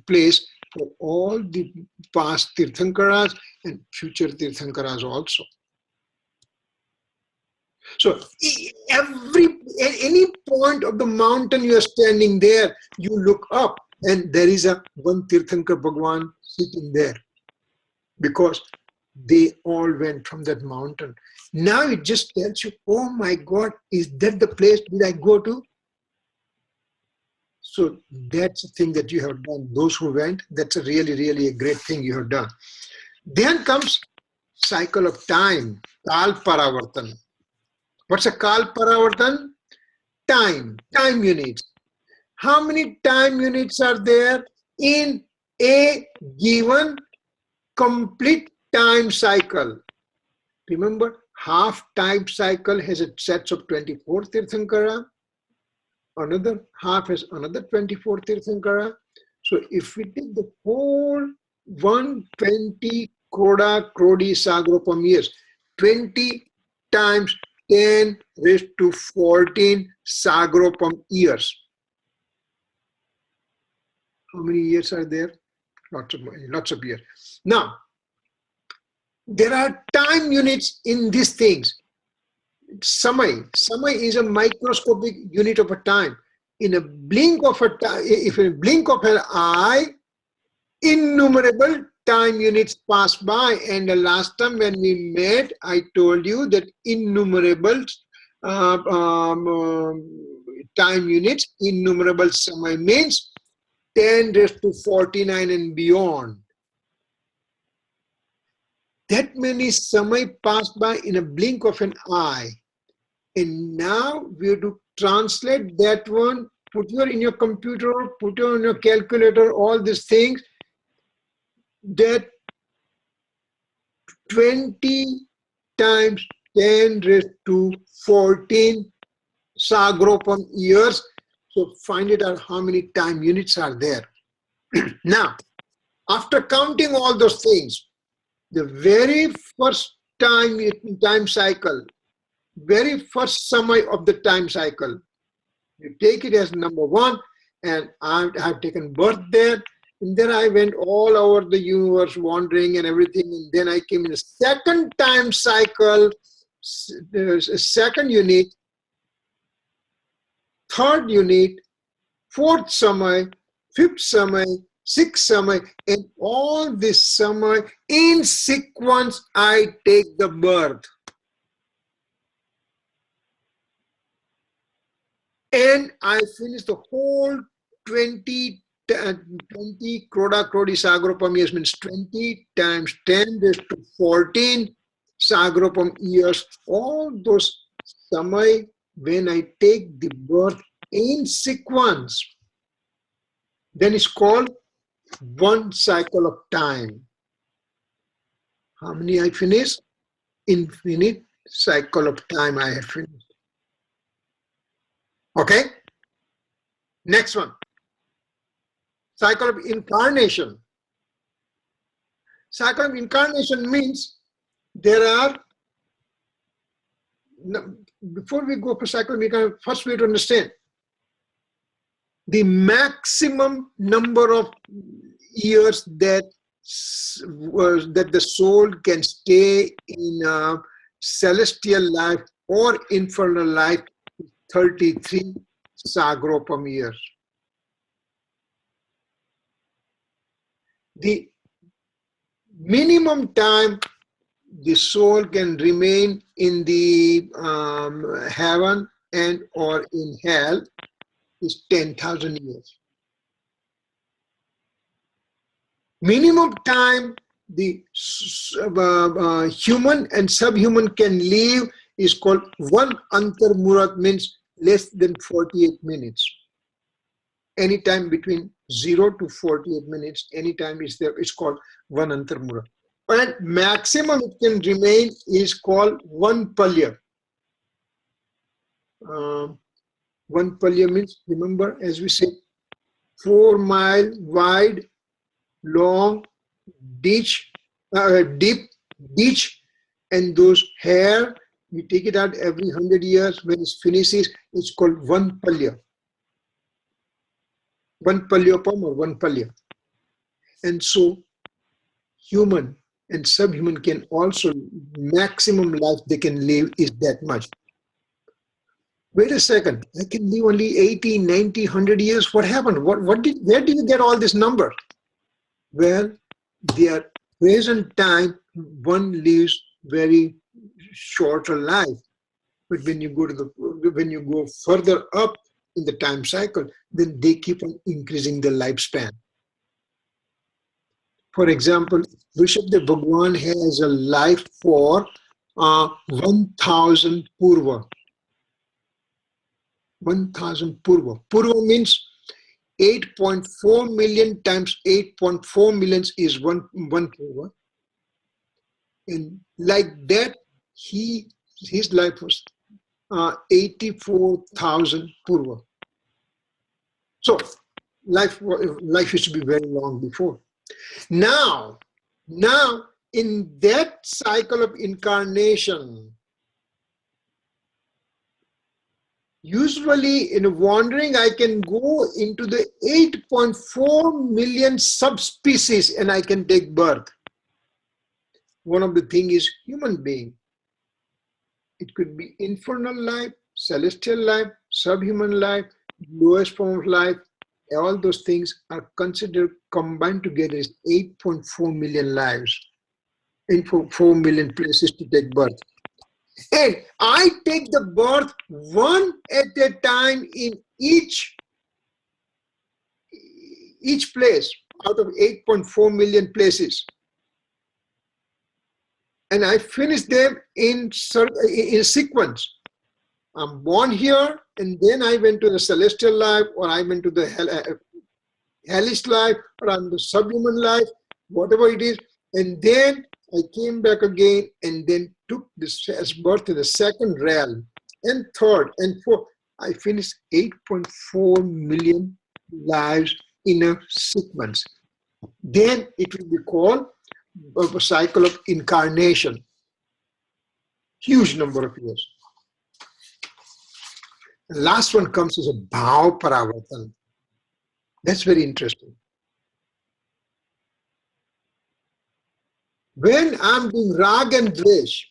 place for all the past Tirthankaras and future Tirthankaras also. So any point of the mountain you are standing there, you look up and there is a one Tirthankar Bhagwan sitting there because they all went from that mountain. Now it just tells you, oh my God, is that the place did I go to? So that's the thing that you have done. Those who went, that's a really, really a great thing you have done. Then comes cycle of time, Kal Paravartan. What's a Kal Paravartan? Time units. How many time units are there in a given complete time cycle? Remember, half time cycle has a set of 24 Tirthankara. Another half has another 24 Tirthankara. So if we take the whole 120 Kroda Krodi Sagropam years, 20 times 10 raised to 14 Sagropam years. How many years are there? Lots of years. Now, there are time units in these things. Samay is a microscopic unit of a time. In a blink of a time, if in a blink of an eye, innumerable time units pass by. And the last time when we met, I told you that innumerable time units, innumerable samay means 10 raised to 49 and beyond. That many samay passed by in a blink of an eye. And now we have to translate that one, put it in your computer, put it on your calculator, all these things, that 20 times 10 raised to 14 Sagropam years. So find it out how many time units are there. Now, after counting all those things, the very first time cycle, very first samay of the time cycle, you take it as number one, and I have taken birth there, and then I went all over the universe wandering and everything, and then I came in a second time cycle, second unit, third unit, fourth samay, fifth samay, sixth samay, and all this samay in sequence I take the birth. And I finish the whole 20 Kroda Krodi Sagropam years, means 20 times 10 raised to 14 Sagropam years. All those samay when I take the birth in sequence, then it's called one cycle of time. How many I finished? Infinite cycle of time I have finished. Okay? Next one. Cycle of incarnation. Cycle of incarnation means there are, before we go for cycle of incarnation, first we have to understand the maximum number of years that the soul can stay in a celestial life or infernal life, 33 Sagropam years. The minimum time the soul can remain in the heaven and or in hell is 10,000 years. Minimum time the human and subhuman can live is called 1 antar murat, means less than 48 minutes. Anytime between 0 to 48 minutes, anytime is there, it's called 1 antar murat. And maximum it can remain is called 1 palya. 1 palya means, remember, as we said, 4-mile wide, long ditch, deep ditch, and those hair, we take it out every 100 years. When it finishes, it's called 1 palya. 1 palyopam or 1 palya. And so human and subhuman can also, maximum life they can live is that much. Wait a second, I can live only 80, 90, 100 years. What happened? Where did you get all this number? Well, their present time, one lives very shorter life. But when you go further up in the time cycle, then they keep on increasing the lifespan. For example, Rishabdev Bhagwan has a life for 1,000 purva. 1,000 purva. Purva means 8.4 million times 8.4 millions is one purva. And like that, his life was 84,000 purva. So life used to be very long before. Now, in that cycle of incarnation, usually in wandering, I can go into the 8.4 million subspecies and I can take birth. One of the things is human being. It could be infernal life, celestial life, subhuman life, lowest form of life. All those things are considered combined together as 8.4 million lives, 8.4 million places to take birth. And I take the birth one at a time in each place out of 8.4 million places. And I finish them in sequence. I'm born here, and then I went to the celestial life, or I went to the hellish life, or I'm the subhuman life, whatever it is. And then I came back again and then took this as birth in the second realm, and third and fourth. I finished 8.4 million lives in a sequence. Then it will be called a cycle of incarnation. Huge number of years. The last one comes as a bhav paravartan. That's very interesting. When I'm doing rag and dvesh,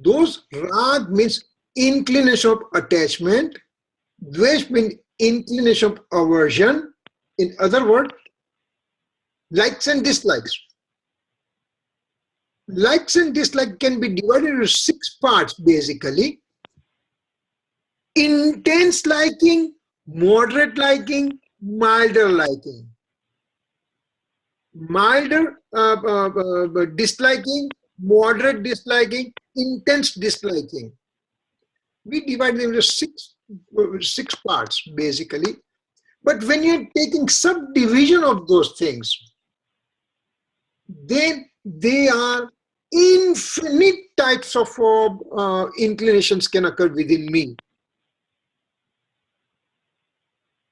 those rag means inclination of attachment, dvesh means inclination of aversion. In other words, likes and dislikes. Likes and dislikes can be divided into 6 parts basically. Intense liking, moderate liking, milder liking. Milder disliking, moderate disliking, intense disliking. We divide them into six parts basically. But when you're taking subdivision of those things, then they are infinite types of inclinations can occur within me.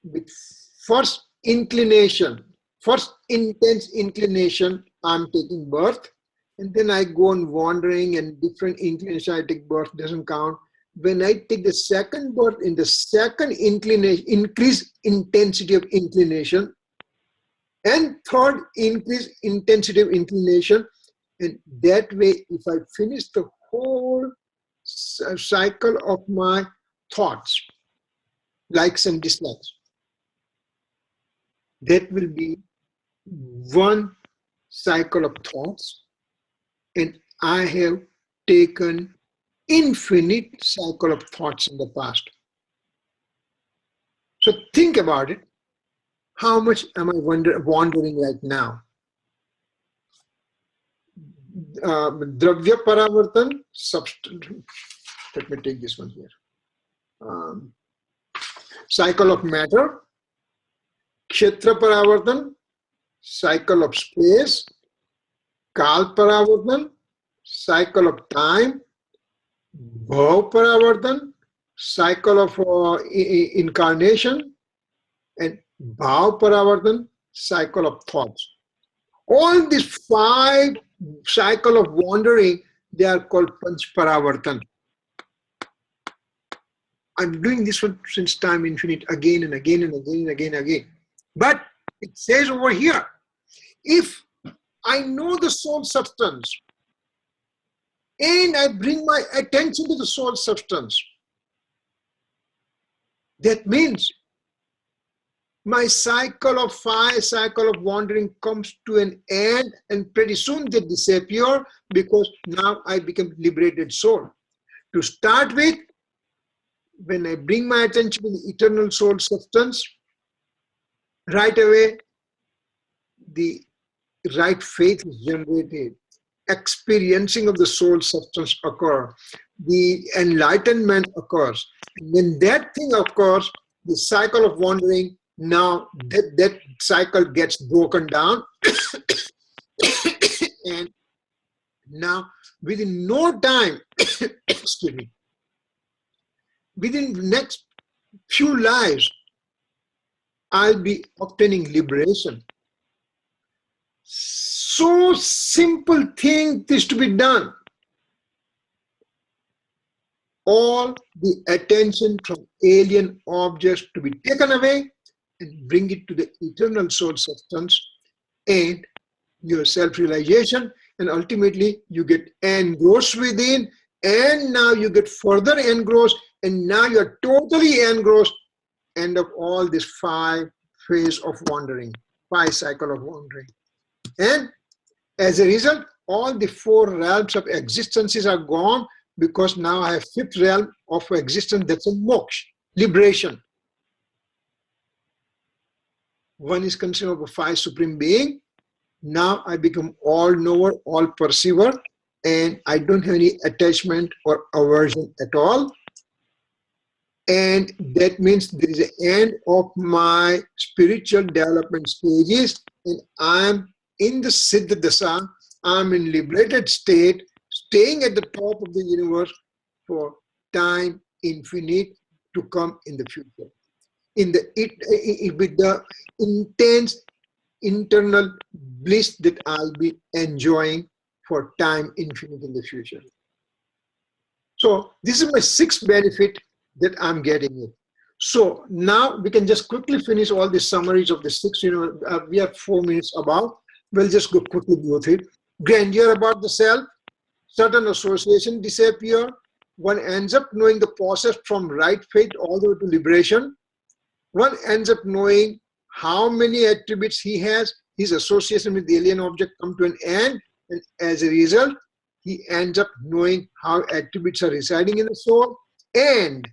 With first inclination, first intense inclination, I'm taking birth, and then I go on wandering, and different inclination I take birth doesn't count. When I take the second birth in the second inclination, increase intensity of inclination, and third increase intensity of inclination, and that way if I finish the whole cycle of my thoughts, likes and dislikes, that will be one cycle of thoughts, and I have taken infinite cycle of thoughts in the past. So think about it. How much am I wandering right now? Dravya Paravartan, let me take this one here. Cycle of matter, Kshetra Paravartan, cycle of space, Kal Paravartan, cycle of time, Bhav Paravartan, cycle of incarnation, and Bhav Paravartan, cycle of thoughts. All these 5 cycle of wandering, they are called Panch Paravartan. I'm doing this one since time infinite again and again and again and again and again. But it says over here, if I know the soul substance and I bring my attention to the soul substance, that means my cycle of 5 cycle of wandering comes to an end, and pretty soon they disappear because now I become liberated soul. To start with, when I bring my attention to the eternal soul substance, right away the right faith is generated, experiencing of the soul substance occurs, the enlightenment occurs. And when that thing occurs, the cycle of wandering, now that cycle gets broken down and now within no time, excuse me, within the next few lives, I'll be obtaining liberation. So simple thing is to be done. All the attention from alien objects to be taken away and bring it to the eternal soul substance and your self-realization, and ultimately you get engrossed within, and now you get further engrossed, and now you're totally engrossed. End of all this 5 phase of wandering, 5 cycle of wandering. And as a result, all the 4 realms of existences are gone, because now I have 5th realm of existence, that's a moksha, liberation. One is considered of a 5 supreme being. Now I become all knower, all perceiver, and I don't have any attachment or aversion at all. And that means there is an end of my spiritual development stages, and I'm in the Siddha Dasa, I'm in liberated state, staying at the top of the universe for time infinite to come in the future. With the intense internal bliss that I'll be enjoying for time infinite in the future. So this is my 6th benefit that I'm getting it. So now we can just quickly finish all the summaries of the 6. We have 4 minutes about. We'll just go quickly go through it. Grandeur about the self, certain association disappear. One ends up knowing the process from right faith all the way to liberation. One ends up knowing how many attributes he has. His association with the alien object come to an end, and as a result, he ends up knowing how attributes are residing in the soul. And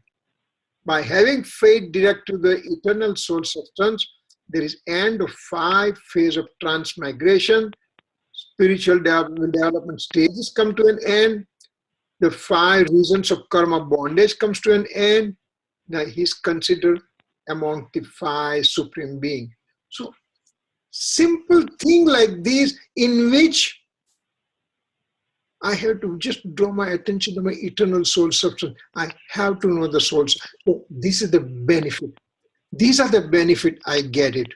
by having faith direct to the eternal soul substance, there is end of 5 phase of transmigration. Spiritual development stages come to an end. The 5 reasons of karma bondage comes to an end. Now he's considered among the 5 supreme beings. So simple thing like this, in which I have to just draw my attention to my eternal soul substance. I have to know the souls. So this is the benefit. These are the benefit I get it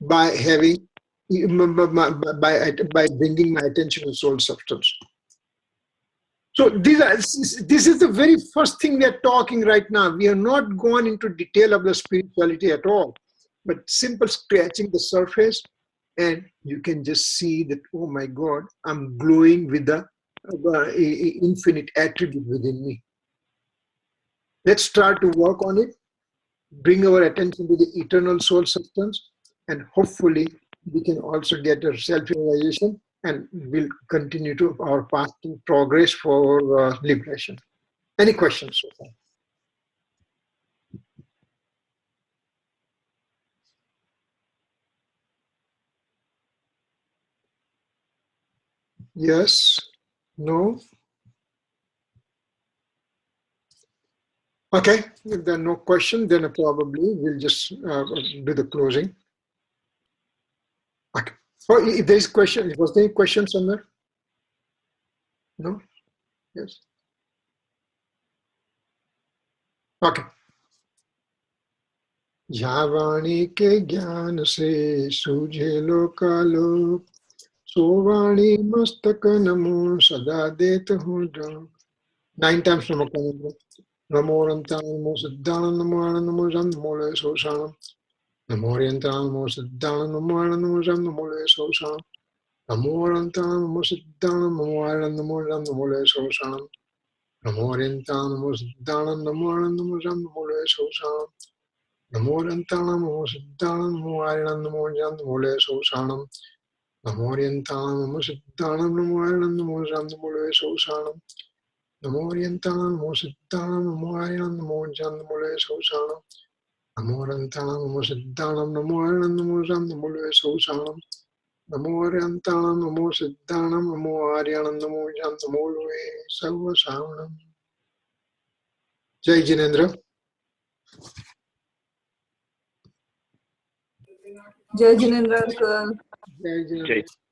by having, by bringing my attention to soul substance. So this is the very first thing we are talking right now. We are not gone into detail of the spirituality at all, but simple scratching the surface, and you can just see that, oh my God, I'm glowing with the infinite attribute within me. Let's start to work on it, bring our attention to the eternal soul substance, and hopefully we can also get a self-realization and we'll continue to our path to progress for liberation. Any questions so far? Yes? No? Okay, if there are no questions, then probably we'll just do the closing. Okay. Oh, if there is question, was there any question somewhere? No? Yes? Okay. जावाणी के ज्ञान से सूझे लोकालोक, सोवाणी मस्तक नमो सदा देत हूँ डाक. 9 times नमो करेंगे. नमो रंतान नमो सिद्धान नमो आनंद नमो जन नमो ले सोशान. नमो रंतान नमो सिद्धान नमो आनंद नमो जन नमो ले सोशान. नमो रंतान नमो सिद्धान नमो आनंद नमो जन नमो ले सोशान. नमो रंतान नमो सिद्धान नमो आनंद नमो जन नमो ले सोशान. नमो रंतान नमो सिद्धान नमो आनंद नमो जन नमो ले सोशान. नमो रंतान नमो सिद्धान नमो आनंद नमो जन नमो ले सोशान. नमो रंतान नमो सिद्धान नमो आनंद नमो जन नमो ले सोशान. नमो रंतान नमो सिद्धान नमो आनंद नमो जन नमो ले सोशान. नमो रंतान नमो सिद्धान नमो आनंद नमो जन नमो ले सोशान. जय जिनेन्द्र. जय जिनेन्द्र अंकल. जय जिनेन्द्र.